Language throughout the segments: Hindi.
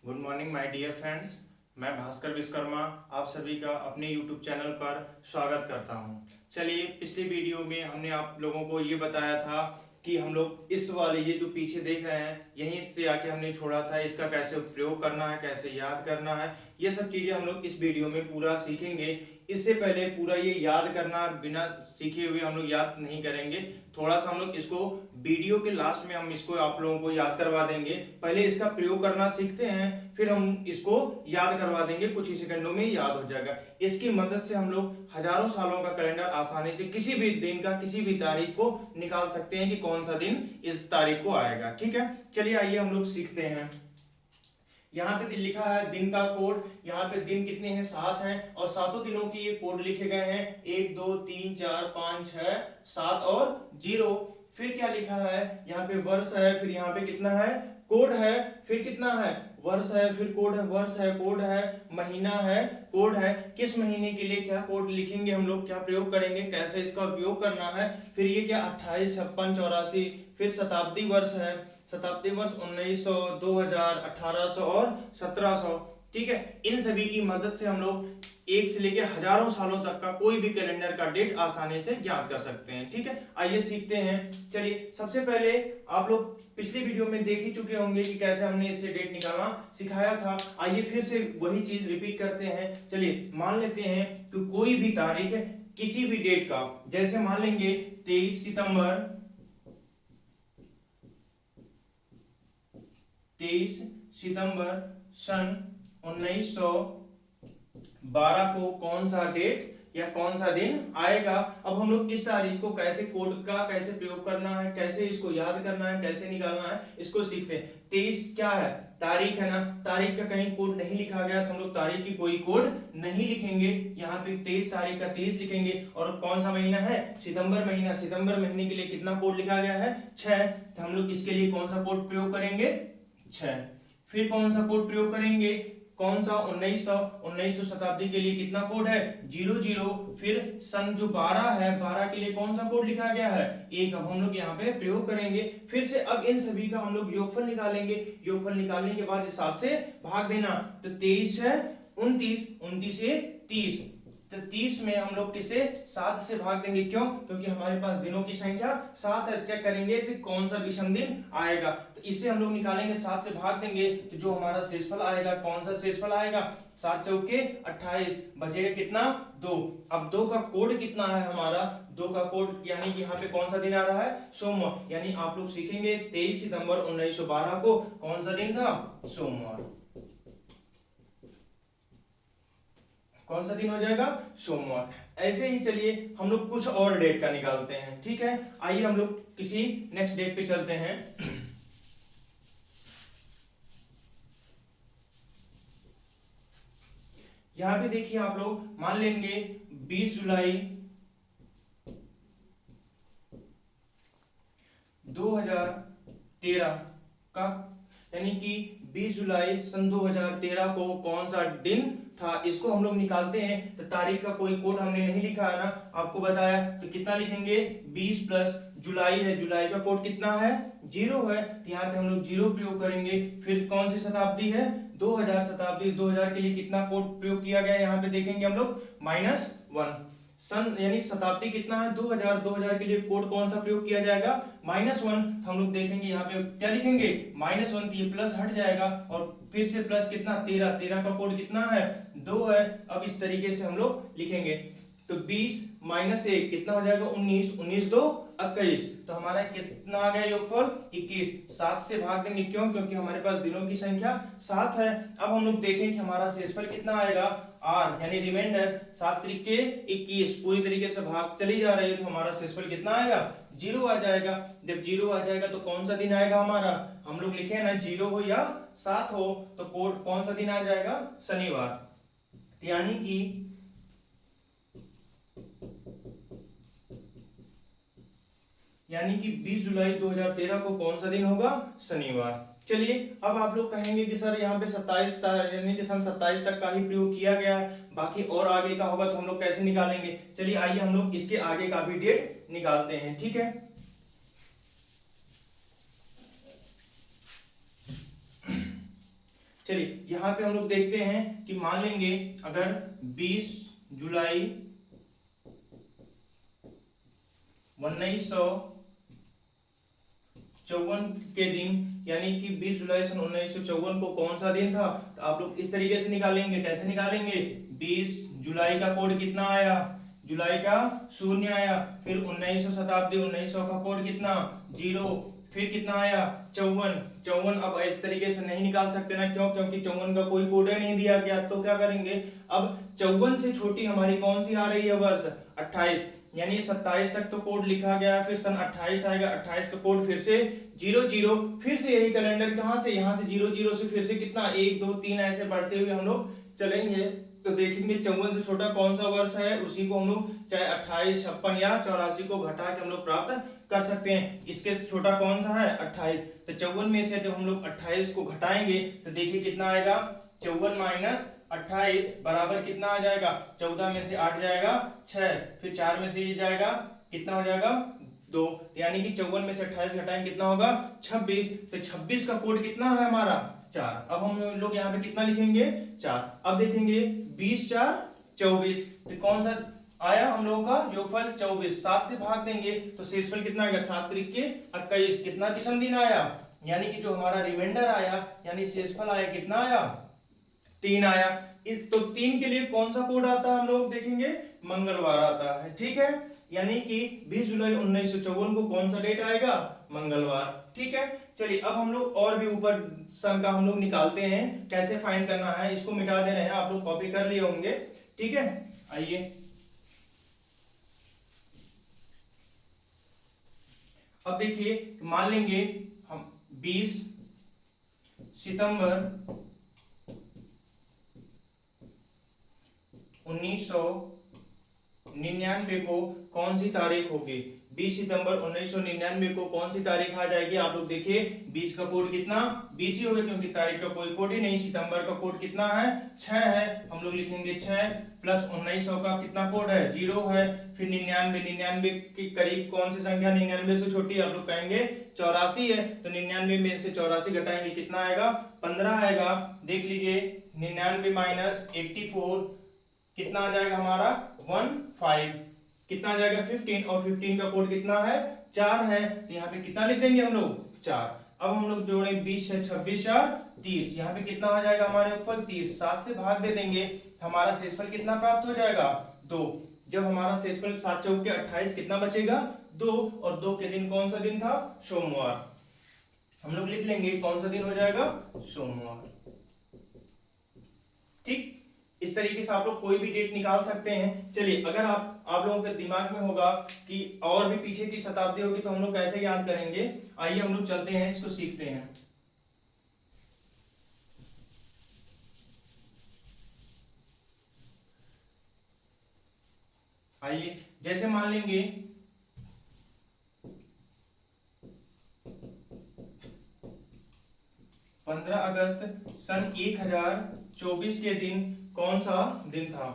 Good morning my dear friends. मैं भास्कर विश्वकर्मा आप सभी का अपने यूट्यूब चैनल पर स्वागत करता हूं। चलिए, पिछली वीडियो में हमने आप लोगों को ये बताया था कि हम लोग इस वाले ये जो पीछे देख रहे हैं यहीं से आके हमने छोड़ा था, इसका कैसे प्रयोग करना है, कैसे याद करना है, ये सब चीजें हम लोग इस वीडियो में पूरा सीखेंगे। इससे पहले पूरा ये याद करना बिना सीखे हुए हम लोग याद नहीं करेंगे। थोड़ा सा हम लोग इसको वीडियो के लास्ट में हम इसको आप लोगों को याद करवा देंगे। पहले इसका प्रयोग करना सीखते हैं, फिर हम इसको याद करवा देंगे, कुछ ही सेकंडों में याद हो जाएगा। इसकी मदद से हम लोग हजारों सालों का कैलेंडर आसानी से किसी भी दिन का किसी भी तारीख को निकाल सकते हैं कि कौन सा दिन इस तारीख को आएगा। ठीक है, चलिए आइए हम लोग सीखते हैं। यहाँ पे लिखा है दिन का कोड। यहाँ पे दिन कितने हैं? 7 हैं और सातों दिनों की ये कोड लिखे गए हैं 1 2 3 4 5 6 7 और 0। फिर क्या लिखा है? यहाँ पे वर्ष है, फिर यहाँ पे कितना है? कोड है, फिर कितना है? वर्ष है, फिर कोड है, वर्ष है, कोड है, महीना है, कोड है। किस महीने के लिए क्या कोड लिखेंगे हम लोग, क्या प्रयोग करेंगे, कैसे इसका उपयोग करना है। फिर ये क्या 28 56 84। फिर शताब्दी वर्ष है, शताब्दी वर्ष 1900 2000 1800 और 1700। ठीक है, इन सभी की मदद से हम लोग एक से लेकर हजारों सालों तक का कोई भी कैलेंडर का डेट आसानी से ज्ञात कर सकते हैं। ठीक है, आइए सीखते हैं। चलिए, सबसे पहले आप लोग पिछली वीडियो में देख ही चुके होंगे कि कैसे हमने इससे डेट निकालना सिखाया था। आइए फिर से वही चीज रिपीट करते हैं। चलिए, मान लेते हैं कि कोई भी तारीख है किसी भी डेट का, जैसे मान लेंगे 23 सितंबर 23 सितंबर सन 1912 को कौन सा डेट या कौन सा दिन आएगा। अब हम लोग इस तारीख को कैसे कोड का कैसे प्रयोग करना है, कैसे इसको याद करना है, कैसे निकालना है, इसको सीखते हैं। 23 क्या है? तारीख है ना, तारीख का कहीं कोड नहीं लिखा गया तो हम लोग तारीख की कोई कोड नहीं लिखेंगे। यहाँ पे 23 तारीख का 23 लिखेंगे। और कौन सा महीना है? सितंबर महीना। सितंबर महीने के लिए कितना कोड लिखा गया है? 6। तो हम लोग इसके लिए कौन सा कोड प्रयोग करेंगे? 6। फिर कौन सा कोड प्रयोग करेंगे? कौन सा? 1900 शताब्दी के लिए कितना कोड है? 00। फिर सन जो 12 है, 12 के लिए कौन सा कोड लिखा गया है? 1। अब हम लोग यहाँ पे प्रयोग करेंगे। फिर से अब इन सभी का हम लोग योगफल निकालेंगे। योगफल निकालने के बाद 7 से भाग देना। तो 23 है 29, 29 से 30। तो 30 में हम लोग किसे 7 से भाग देंगे। क्यों? क्योंकि हमारे पास दिनों की संख्या 7 है। चेक करेंगे तो कौन सा विषम दिन आएगा, तो इसे हम लोग निकालेंगे, 7 से भाग देंगे तो जो हमारा शेषफल आएगा, कौन सा शेषफल आएगा? 7 चौके 28, बचेगा कितना? 2। अब 2 का कोड कितना है हमारा? 2 का कोड यानी कि यहाँ पे कौन सा दिन आ रहा है? सोमवार। यानी आप लोग सीखेंगे 23 सितंबर 1912 को कौन सा दिन था? सोमवार। कौन सा दिन हो जाएगा? सोमवार। ऐसे ही चलिए हम लोग कुछ और डेट का निकालते हैं। ठीक है, आइए हम लोग किसी नेक्स्ट डेट पे चलते हैं। यहां पे देखिए आप लोग मान लेंगे 20 जुलाई 2013 का, यानी कि 20 जुलाई सन 2013 को कौन सा दिन था, इसको हम लोग निकालते हैं। तो तारीख का कोई कोड हमने नहीं लिखा है ना, आपको बताया। तो कितना लिखेंगे? 20 प्लस जुलाई है, जुलाई का कोड कितना है? 0 है। तो यहाँ पे हम लोग 0 प्रयोग करेंगे। फिर कौन सी शताब्दी है? 2000 शताब्दी। 2000 के लिए कितना कोड प्रयोग किया गया है? यहाँ पे देखेंगे हम लोग -1। सन यानी शताब्दी कितना है? 2000। 2000 के लिए कोड कौन सा प्रयोग किया जाएगा? -1। तो हम लोग देखेंगे यहाँ पे क्या लिखेंगे? -1। तो ये प्लस हट जाएगा और फिर से प्लस कितना? 13। 13 का कोड कितना है? 2 है। अब इस तरीके से हम लोग लिखेंगे। तो 20 - 1 कितना हो जाएगा? 19। 19 2 21। तो हमारा कितना आ गया योगफल? 21। 7 से भाग देंगे। क्यों? क्योंकि हमारे पास दिनों की संख्या 7 है। अब हम लोग देखें कि हमारा शेषफल कितना आएगा? r यानी रिमाइंडर। 7 त्रिके 21, पूरी तरीके से भाग चली जा रही है तो हमारा शेषफल कितना आएगा? 0 आ जाएगा। जब 0 आ जाएगा तो कौन सा दिन आएगा हमारा? हम लोग लिखे ना 0 हो या 7 हो, तो कोड कौन सा दिन आ जाएगा? शनिवार। यानी कि यानी कि 20 जुलाई 2013 को कौन सा दिन होगा? शनिवार। चलिए, अब आप लोग कहेंगे कि सर यहाँ पे 27 यानी कि सन 27 तक का ही प्रयोग किया गया है, बाकी और आगे का होगा तो हम लोग कैसे निकालेंगे। चलिए आइए हम लोग इसके आगे का भी डेट निकालते हैं। ठीक है, चलिए यहाँ पे हम लोग देखते हैं कि मान लेंगे अगर 20 जुलाई 1954 के दिन, यानी कि 20 जुलाई सन 1954 को कौन सा दिन था, तो आप लोग इस तरीके से निकालेंगे। कैसे निकालेंगे? 20 जुलाई का कोड कितना आया? जुलाई का 0 आया। फिर 1900 शताब्दी 1900 का कोड कितना? 0। फिर कितना आया? 54। 54 अब इस तरीके से नहीं निकाल सकते ना, क्यों? क्योंकि 54 का कोई कोड नहीं दिया गया। तो क्या करेंगे, अब 54 से छोटी हमारी कौन सी आ रही है वर्ष? 28, यानी 27 तक तो कोड लिखा गया है, फिर सन 28 आएगा, 28 का कोड फिर से 00, फिर से यही कैलेंडर कहां से? यहां से 00 से फिर से कितना 1 2 3 ऐसे बढ़ते हुए हम लोग चलेंगे, तो देखेंगे 54 से छोटा कौन सा वर्ष है, उसी को हम लोग चाहे 28, 56 या 84 को घटा के हम लोग प्राप्त कर सकते हैं। इसके छोटा कौन सा है? 28। तो 54 में से जब हम लोग 28 को घटाएंगे तो देखिए कितना आएगा? 54 माइनस 28 बराबर कितना आ जाएगा? 14 में से 8 जाएगा 6, फिर 4 में से ये जाएगा कितना हो जाएगा? 2, यानी कि 54 में से 28 घटाएंगे कितना होगा? 26। तो 26 का कोड कितना है हमारा? 4। अब हम लोग यहाँ पे कितना लिखेंगे? 4। अब देखेंगे 20 4 24, तो कौन सा आया हम लोगों का योगफल? 24। 7 से भाग देंगे तो शेषफल कितना आएगा? 7 त्रिक के 21। कितना विषम दिन आया? यानी कि जो हमारा रिमाइंडर आया, यानी शेषफल आया, कितना आया? 3 आया। इस तो 3 के लिए कौन सा कोड आता है हम लोग देखेंगे? मंगलवार आता है। ठीक है, यानी कि 20 जुलाई 1954 को कौन सा डेट आएगा? मंगलवार। ठीक है, चलिए अब हम लोग और भी ऊपर सन का हम लोग निकालते हैं। कैसे फाइंड करना है इसको मिटा दे रहे हैं, आप लोग कॉपी कर लिए होंगे। ठीक है, आइए अब देखिए, मान लेंगे हम 20 सितंबर 1999 को कौन सी तारीख होगी? 20 सितंबर 1999 को कौन सी तारीख आ जाएगी? आप लोग देखिए 20 का कोड कितना? 20 ही होगा, क्योंकि तारीख का कोई कोड ही नहीं। सितंबर का कोड कितना है? 6 है, हम लोग लिखेंगे 6 प्लस 1900 का कितना कोड है? 0 है। फिर 99 के करीब कौन सी संख्या 99 से छोटी? आप लोग कहेंगे 84 है, तो 99 में से 84 घटाएंगे कितना आएगा? 15 आएगा। देख लीजिए 99 माइनस 84 कितना आ जाएगा हमारा? 15। कितना आ जाएगा? 15, और 15 का कोड कितना है? 4 है, तो यहाँ पे कितना लिख देंगे हम लोग? 4। अब हम लोग जोड़े 20 से 26 4 30, यहाँ पे कितना आ जाएगा हमारे ऊपर? 30। 7 से भाग दे देंगे, हमारा शेषफल कितना प्राप्त हो जाएगा? 2। जब हमारा शेषफल 7 चौके 28, कितना बचेगा? 2, और 2 के दिन कौन सा दिन था? सोमवार। हम लोग लिख लेंगे कौन सा दिन हो जाएगा? सोमवार। ठीक, इस तरीके से आप लोग कोई भी डेट निकाल सकते हैं। चलिए, अगर आप लोगों के दिमाग में होगा कि और भी पीछे की शताब्दी होगी तो हम लोग कैसे याद करेंगे, आइए हम लोग चलते हैं, इसको सीखते हैं। आइए, जैसे मान लेंगे 15 अगस्त सन 1024 के दिन कौन सा दिन था?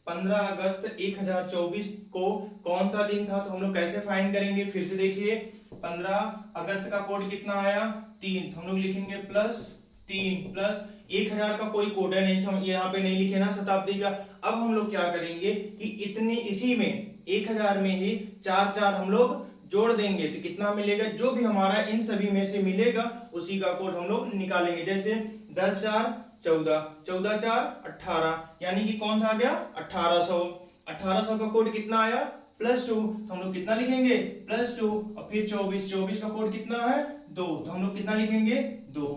15 अगस्त 1024 को कौन सा दिन था? तो हम लोग कैसे फाइंड करेंगे? फिर से देखिए, 15 अगस्त का कोड कितना आया? 3, तो हम लोग लिखेंगे +3 प्लस 1000 का कोई कोड है नहीं, यहाँ पे नहीं लिखे ना शताब्दी का। अब हम लोग क्या करेंगे कि इतनी इसी में 1000 में ही 4 4 हम लोग जोड़ देंगे, तो कितना मिलेगा? जो भी हमारा इन सभी में से मिलेगा उसी का कोड हम लोग निकालेंगे। जैसे 10 4 14, 14 4 18, यानी कि कौन सा आ गया? 1800। 1800 का कोड कितना आया? +2, तो हम लोग कितना लिखेंगे? +2, और फिर 24, 24 का कोड कितना है? 2, तो हम लोग कितना लिखेंगे? 2।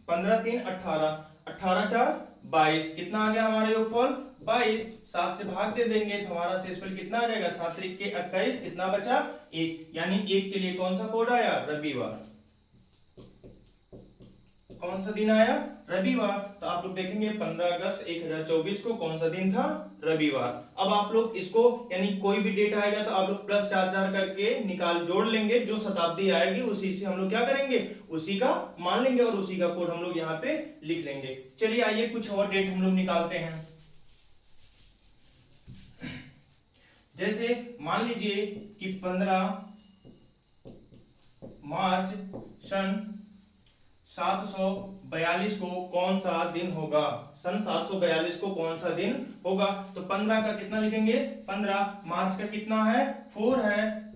15 3 18, 18 4 22, कितना आ गया हमारा योगफल? 22। 7 से भाग दे देंगे तो हमारा शेषफल कितना आ जाएगा? 7 त्रिक के 21, कितना बचा? 1, यानी 1 के लिए कौन सा कोड आया? रविवार। कौन सा दिन आया? रविवार। तो आप लोग देखेंगे 15 अगस्त 1024 को कौन सा दिन था? रविवार। अब आप लोग इसको, यानी कोई भी डेट आएगा तो आप लोग +4 4 करके निकाल जोड़ लेंगे, जो शताब्दी आएगी उसी से हम लोग क्या करेंगे? उसी का मान लेंगे और उसी का कोड हम लोग यहाँ पे लिख लेंगे। चलिए आइए कुछ और डेट हम लोग निकालते हैं। जैसे मान लीजिए कि 15 मार्च सन 742 को कौन सा दिन होगा, सन 742 को कौन सा दिन होगा। तो 15 का कितना लिखेंगे, 15 मार्च का कितना है 4 है,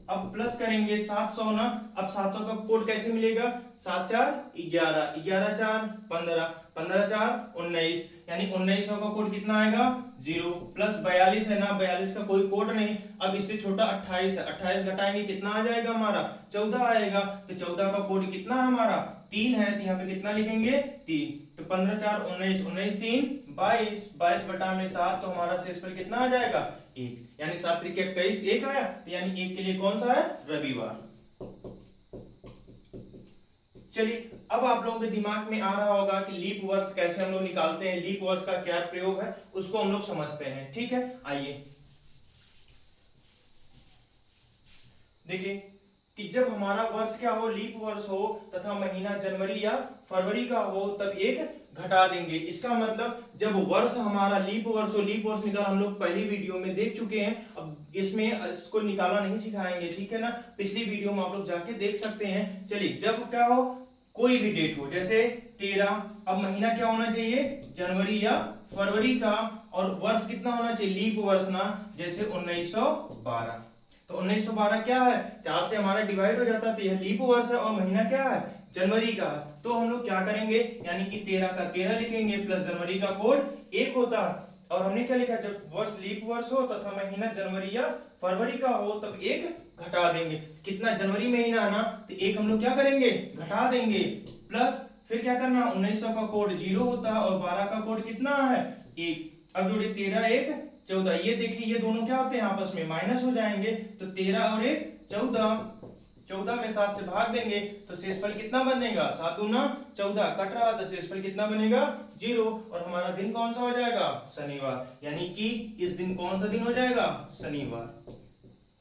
अब प्लस करेंगे 700 ना, अब 700 का कोड कैसे मिलेगा, 7 4 11, 11 4 15, 15 4 19, यानी 1900 का कोड कितना आएगा 0, प्लस 42 है ना, 42 का कोई कोड नहीं। अब इससे छोटा 28 है, 28 घटाएंगे कितना आ जाएगा हमारा 14 आएगा, तो 14 का कोड कितना है हमारा 3 है, तो यहाँ पे कितना लिखेंगे 3, तो 15 4 19, 19 3 22, 22 बटा में 7, तो हमारा शेषफल कितना आ जाएगा 1, यानी 7 त्रिक 21 1 आया, तो यानी 1 के लिए कौन सा है रविवार। चलिए अब आप लोगों के दिमाग में आ रहा होगा कि लीप वर्ष कैसे हम लोग निकालते हैं, लीप वर्ष का क्या प्रयोग है उसको हम लोग समझते हैं। ठीक है, आइए देखिए कि जब हमारा वर्ष क्या हो, लीप वर्ष हो तथा महीना जनवरी या फरवरी का हो, तब एक घटा देंगे। इसका मतलब जब वर्ष हमारा लीप वर्ष हो, लीप वर्ष निकाल हम लोग पहली वीडियो में देख चुके हैं, अब इसमें इसको निकाला नहीं सिखाएंगे, ठीक है ना, पिछली वीडियो में आप लोग जाके देख सकते हैं। चलिए जब क्या हो, कोई भी डेट हो, जैसे 13, अब महीना क्या होना चाहिए जनवरी या फरवरी का, और वर्ष कितना होना चाहिए लीप वर्ष ना, जैसे 1912, तो 1912 क्या है 4 से हमारा डिवाइड हो जाता है, तो यह लीप वर्ष है, और महीना क्या है जनवरी का, तो हम लोग क्या करेंगे, यानी कि 13 का 13 लिखेंगे, प्लस जनवरी का कोड 1 होता है, और हमने क्या लिखा, जब वर्ष लीप वर्ष हो तथा महीना जनवरी या फरवरी का हो तब 1 घटा देंगे। कितना जनवरी महीना है ना, तो 1 हम लोग क्या करेंगे घटा देंगे, प्लस फिर क्या करना, 1900 का कोड 0 होता है, और 12 का कोड कितना है 1, अब जोड़े 13 1 14, ये देखिए ये दोनों क्या होते हैं आपस में माइनस हो जाएंगे, तो 13 और 1 14, 14 में 7 से भाग देंगे तो शेषफल कितना बनेगा 7 दूना 14, कट रहा तो शेषफल कितना बनेगा 0, और हमारा दिन कौन सा हो जाएगा शनिवार, यानी कि इस दिन कौन सा दिन हो जाएगा शनिवार।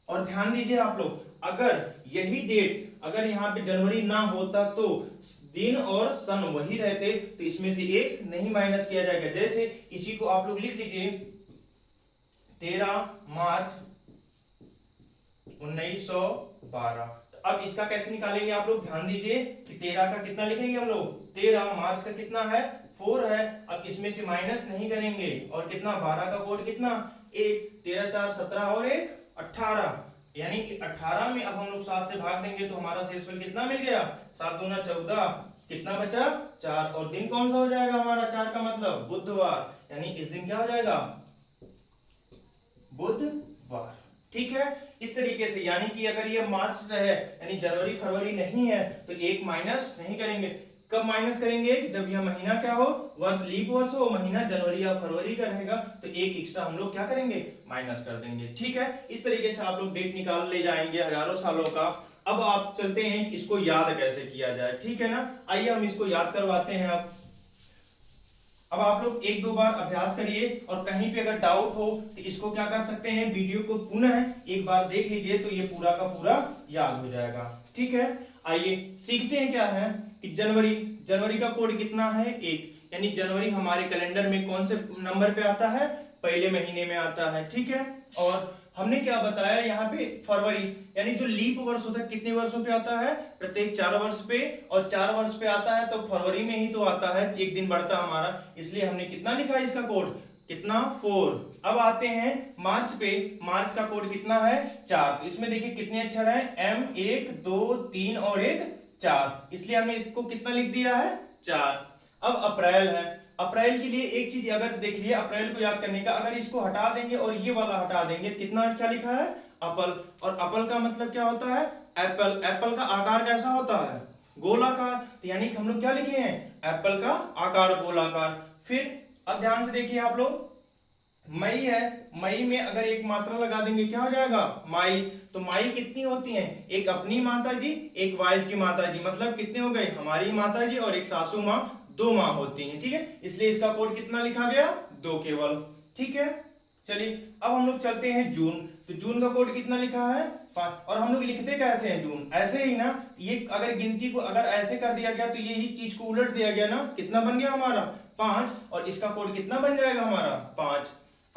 और ध्यान दीजिए आप लोग, अगर यही डेट अगर यहाँ पे जनवरी ना होता तो दिन और सन वही रहते, तो इसमें से एक नहीं माइनस किया जाएगा। जैसे इसी को आप लोग लिख लीजिए 13 मार्च 1912, तो अब इसका कैसे निकालेंगे आप लोग ध्यान दीजिए कि 13 का कितना लिखेंगे हम लोग, 13 मार्च का कितना है 4 है, अब इसमें से माइनस नहीं करेंगे, और कितना 12 का कोड कितना 1, 13 4 17 और 1 18, यानी कि 18 में अब हम लोग 7 से भाग देंगे तो हमारा शेषफल कितना मिल गया 7 दूना 14, कितना बचा 4, और दिन कौन सा हो जाएगा हमारा 4 का मतलब बुधवार, यानी इस दिन क्या हो जाएगा बुधवार। ठीक है, इस तरीके से, यानी कि अगर ये मार्च है यानी जनवरी फरवरी नहीं है तो 1 माइनस नहीं करेंगे। कब माइनस करेंगे, जब यह महीना क्या हो वर्ष लीप वर्ष हो, महीना जनवरी या फरवरी का रहेगा तो 1 एक्स्ट्रा हम लोग क्या करेंगे माइनस कर देंगे। ठीक है, इस तरीके से आप लोग डेट निकाल ले जाएंगे हजारों सालों का। अब आप चलते हैं कि इसको याद कैसे किया जाए, ठीक है ना, आइए हम इसको याद करवाते हैं। अब आप लोग 1-2 बार अभ्यास करिए, और कहीं पे अगर डाउट हो तो इसको क्या कर सकते हैं, वीडियो को पुनः एक बार देख लीजिए तो ये पूरा का पूरा याद हो जाएगा। ठीक है, आइए सीखते हैं क्या है कि जनवरी का कोड कितना है 1, यानी जनवरी हमारे कैलेंडर में कौन से नंबर पे आता है, पहले महीने में आता है। ठीक है, और हमने क्या बताया यहाँ पे फरवरी, यानी जो लीप वर्ष होता है कितने वर्षों पे आता है, प्रत्येक 4 वर्ष पे, और 4 वर्ष पे आता है तो फरवरी में ही तो आता है, एक दिन बढ़ता हमारा, इसलिए हमने कितना लिखा है इसका कोड कितना 4। अब आते हैं मार्च पे, मार्च का कोड कितना है 4, तो इसमें देखिए कितने अक्षर है M 1 2 3 और 1 4, इसलिए हमने इसको कितना लिख दिया है 4। अब अप्रैल है, अप्रैल के लिए एक चीज अगर देख लिया, अप्रैल को याद करने का, अगर इसको हटा देंगे और ये वाला हटा देंगे, कितना क्या लिखा है अपल, और अपल का मतलब क्या होता है एप्पल, एप्पल का आकार कैसा होता है गोलाकार, तो यानी कि हम लोग क्या लिखे हैं एप्पल का आकार गोलाकार। फिर अब ध्यान से देखिए आप लोग, मई है, मई में अगर एक मात्रा लगा देंगे क्या हो जाएगा माई, तो माई कितनी होती हैं, एक अपनी माता जी एक वाइफ की माता जी, मतलब कितने हो गए हमारी माता जी और एक सासू माँ, 2 माँ होती हैं। ठीक है, इसलिए इसका कोड कितना लिखा गया 2 केवल। ठीक है, चलिए अब हम लोग चलते हैं जून, तो जून का कोड कितना लिखा है 5, और हम लोग लिखते कैसे हैं जून, ऐसे ही ना, ये अगर गिनती को अगर ऐसे कर दिया गया तो यही चीज को उलट दिया गया ना, कितना बन गया हमारा 5, और इसका कोड कितना बन जाएगा हमारा 5।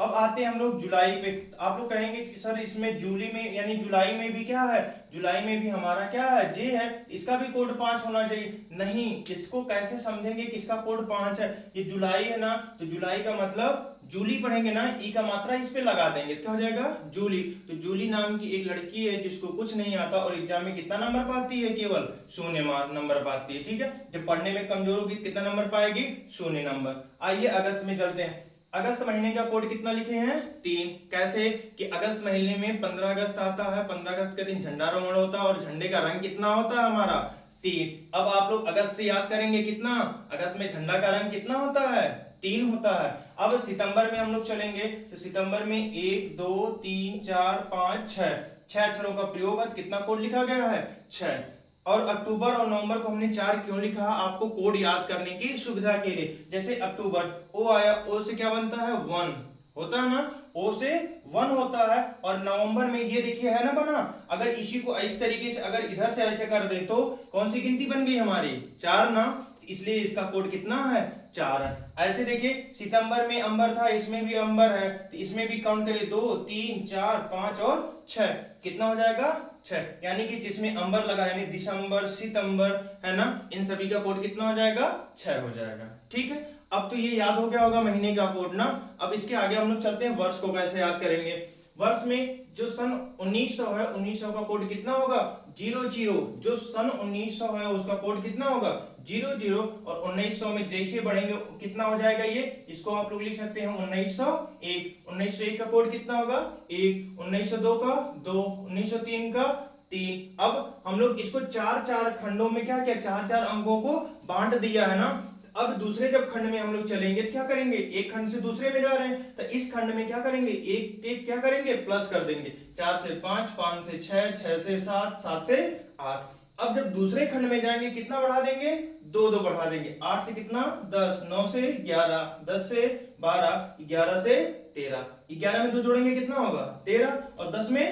अब आते हैं हम लोग जुलाई पे। आप लोग कहेंगे कि सर इसमें जूली में यानी जुलाई में भी क्या है, जुलाई में भी हमारा क्या है, जे है, इसका भी कोड 5 होना चाहिए। नहीं, इसको कैसे समझेंगे कि इसका कोड 5 है? ये जुलाई है ना, तो जुलाई का मतलब जूली पढ़ेंगे ना, ई का मात्रा इस पे लगा देंगे, क्या हो जाएगा, जूली। तो जूली नाम की एक लड़की है जिसको कुछ नहीं आता और एग्जाम में कितना नंबर पाती है, केवल 0 नंबर पाती है। ठीक है, जब पढ़ने में कमजोर होगी कितना नंबर पाएगी, 0 नंबर। आइए अगस्त में चलते हैं। अगस्त महीने का कोड कितना लिखे हैं, 3। कैसे कि अगस्त महीने में 15 अगस्त आता है, 15 अगस्त के दिन झंडारोहण होता है और झंडे का रंग कितना होता है हमारा, 3। अब आप लोग अगस्त से याद करेंगे कितना, अगस्त में झंडा का रंग कितना होता है, 3 होता है। अब सितंबर में हम लोग चलेंगे तो सितंबर में 1 2 3 4 5 6 अक्षरों का प्रयोग, कितना कोड लिखा गया है, 6। और अक्टूबर और नवंबर को हमने 4 क्यों लिखा, आपको कोड याद करने की सुविधा के लिए। जैसे अक्टूबर, ओ आया, ओ से क्या बनता है, 1 होता है ना, ओ से 1 होता है। और नवंबर में ये देखिए है ना बना, अगर इसी को इस तरीके से अगर इधर से ऐसे कर दे तो कौन सी गिनती बन गई हमारी, 4 ना, इसलिए इसका कोड कितना है, 4 है। ऐसे देखिए सितंबर में अंबर था, इसमें भी अंबर है, तो इसमें भी काउंट करिए 2 3 4 5 और 6, कितना हो जाएगा, 6। यानी कि जिसमें अंबर लगा यानी दिसंबर, सितंबर, है ना, इन सभी का कोड कितना हो जाएगा, 6 हो जाएगा। ठीक है, अब तो ये याद हो गया होगा महीने का कोड ना। अब इसके आगे हम लोग चलते हैं, वर्ष को कैसे याद करेंगे। वर्ष में जो सन 1900 है, 1900 का कोड कितना होगा, 00। जो सन 1900 है उसका कोड कितना होगा, 00। और 1900 में जैसे बढ़ेंगे कितना हो जाएगा, ये इसको आप लोग लिख सकते हैं 1901। 1901 का कोड कितना होगा, 1। 1902 का 2। 1903 का 3। अब हम लोग इसको 4-4 खंडों में क्या किया, 4-4 अंकों को बांट दिया है ना। अब दूसरे जब खंड में हम लोग चलेंगे तो क्या करेंगे, एक खंड से दूसरे में जा रहे हैं तो इस खंड में क्या करेंगे, एक एक क्या करेंगे, प्लस कर देंगे। 4 से 5, 5 से 6, 6 से 7, 7 से 8। अब जब दूसरे खंड में जाएंगे कितना बढ़ा देंगे, 2 2 बढ़ा देंगे। 8 से कितना, 10, 9 से 11, 10 से 12, 11 से 13। 11 में 2 जोड़ेंगे कितना होगा, 13, और 10 में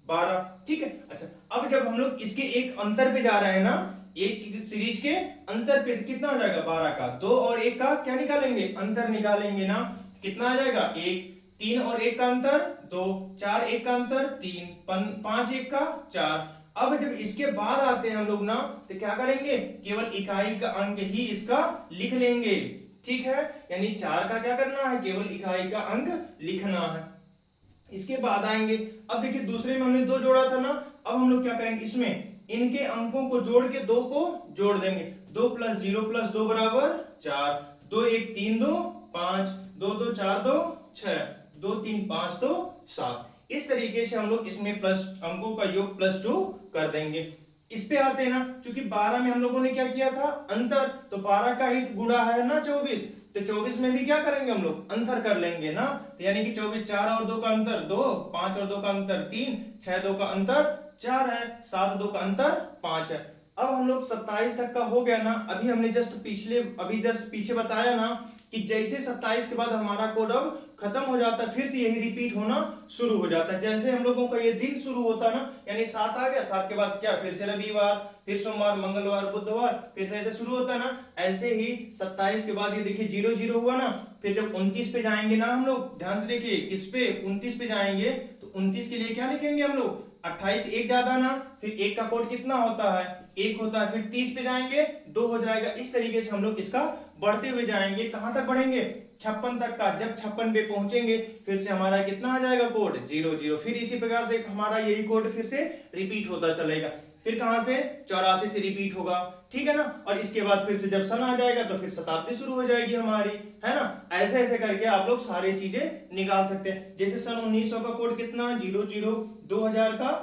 12। ठीक है, अच्छा अब जब हम लोग इसके एक अंतर पे जा रहे हैं ना, एक सीरीज के अंतर पे कितना हो जाएगा, 12 का 2 और 1 का क्या निकालेंगे, अंतर निकालेंगे ना, कितना आ जाएगा, 1। 3 और 1 का अंतर 2, 4 1 का अंतर 3, 5 1 का 4। अब जब इसके बाद आते हैं हम लोग ना, तो क्या करेंगे, केवल इकाई का अंक ही इसका लिख लेंगे। ठीक है, यानी 4 का क्या करना है, केवल इकाई का अंक लिखना है। इसके बाद आएंगे, अब देखिए दूसरे में हमने 2 जोड़ा था ना, अब हम लोग क्या करेंगे, इसमें इनके अंकों को जोड़ के 2 को जोड़ देंगे। 2 + 0 + 2 बराबर 4। 2 1 3 2 5, 2 2 4 2 6, 2 3 5 2 7। इस तरीके से हम लोग इसमें प्लस अंकों का योग +2 कर देंगे। इस पे आते हैं ना, क्योंकि 12 में हम लोगों ने क्या किया था, अंतर, तो 12 का ही गुणा है ना 24, तो 24 में भी क्या करेंगे हम लोग, अंतर कर लेंगे ना। तो यानी कि 24, 4 और 2 का अंतर 2, 5 और 2 का अंतर 3, 6 2 का अंतर 4 है, 7 2 का अंतर 5 है। अब हम लोग 27 तक का हो गया ना। अभी हमने जस्ट पीछे बताया ना कि जैसे 27 के बाद हमारा कोड अब खत्म हो जाता है, फिर से यही रिपीट होना शुरू हो जाता है। जैसे हम लोगों का ये दिन शुरू होता है ना, यानी 7 आ गया, 7 के बाद क्या, फिर से रविवार, फिर सोमवार, मंगलवार, बुधवार, फिर से ऐसे शुरू होता है ना। ऐसे ही 27 के बाद ये देखिए 0 0 हुआ ना, फिर जब 29 पे जाएंगे ना हम लोग, ध्यान से देखिए किस पे, 29 पे जाएंगे तो 29 के लिए क्या लिखेंगे हम लोग, 28 1 ज्यादा ना, फिर 1 का कोड कितना होता है, 1 होता है। फिर 30 पे जाएंगे 2 हो जाएगा। इस तरीके से हम लोग इसका बढ़ते हुए जाएंगे, कहां तक बढ़ेंगे, 56 तक का। जब 56 पे पहुंचेंगे फिर से हमारा कितना आ जाएगा कोड, 0 0। फिर इसी प्रकार से हमारा यही कोड फिर से रिपीट होता चलेगा। फिर कहां से, 84 से रिपीट होगा, ठीक है ना। और इसके बाद फिर से जब सन आ जाएगा तो फिर शताब्दी शुरू हो जाएगी हमारी, है ना। ऐसे ऐसे करके आप लोग सारी चीजें निकाल सकते हैं। जैसे सन 1900 का कोड कितना, 00, 2000 का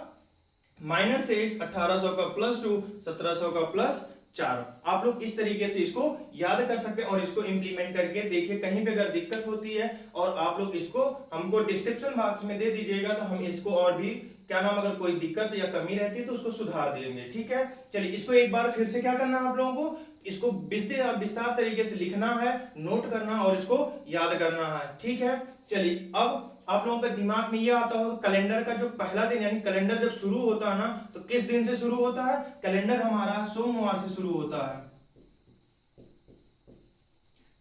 -1, 1800 का +2, 1700 का +4। आप लोग इस तरीके से इसको याद कर सकते हैं और इसको इंप्लीमेंट करके देखिए, कहीं पे अगर दिक्कत होती है और आप लोग इसको हमको डिस्क्रिप्शन बॉक्स में दे दीजिएगा तो हम इसको और भी क्या नाम, अगर कोई दिक्कत या कमी रहती है तो उसको सुधार देंगे। ठीक है, चलिए इसको एक बार फिर से क्या करना है आप लोगों को, इसको विस्तार तरीके से लिखना है, नोट करना और इसको याद करना है। ठीक है, चलिए अब आप लोगों का दिमाग में ये आता हो, कैलेंडर का जो पहला दिन यानी कैलेंडर जब शुरू होता है ना, तो किस दिन से शुरू होता है, कैलेंडर हमारा सोमवार से शुरू होता है।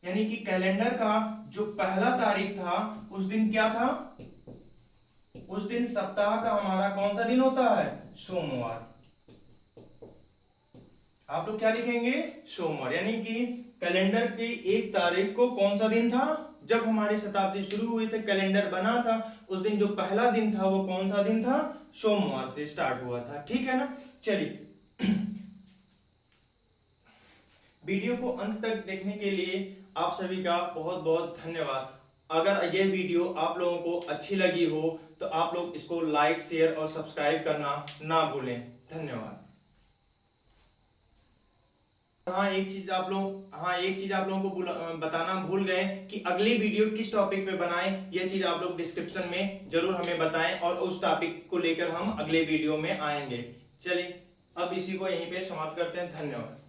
यानी कि कैलेंडर का जो पहला तारीख था उस दिन क्या था, उस दिन सप्ताह का हमारा कौन सा दिन होता है, सोमवार। आप लोग क्या लिखेंगे, सोमवार। यानी कि कैलेंडर की 1 तारीख को कौन सा दिन था, जब हमारी शताब्दी शुरू हुई थी, कैलेंडर बना था, उस दिन जो पहला दिन था वो कौन सा दिन था, सोमवार से स्टार्ट हुआ था। ठीक है ना। चलिए वीडियो को अंत तक देखने के लिए आप सभी का बहुत बहुत धन्यवाद। अगर ये वीडियो आप लोगों को अच्छी लगी हो तो आप लोग इसको लाइक, शेयर और सब्सक्राइब करना ना भूलें। धन्यवाद। एक चीज आप लोगों को बताना भूल गए कि अगली वीडियो किस टॉपिक पे बनाएं। यह चीज आप लोग डिस्क्रिप्शन में जरूर हमें बताएं और उस टॉपिक को लेकर हम अगले वीडियो में आएंगे। चलिए अब इसी को यहीं पे समाप्त करते हैं। धन्यवाद।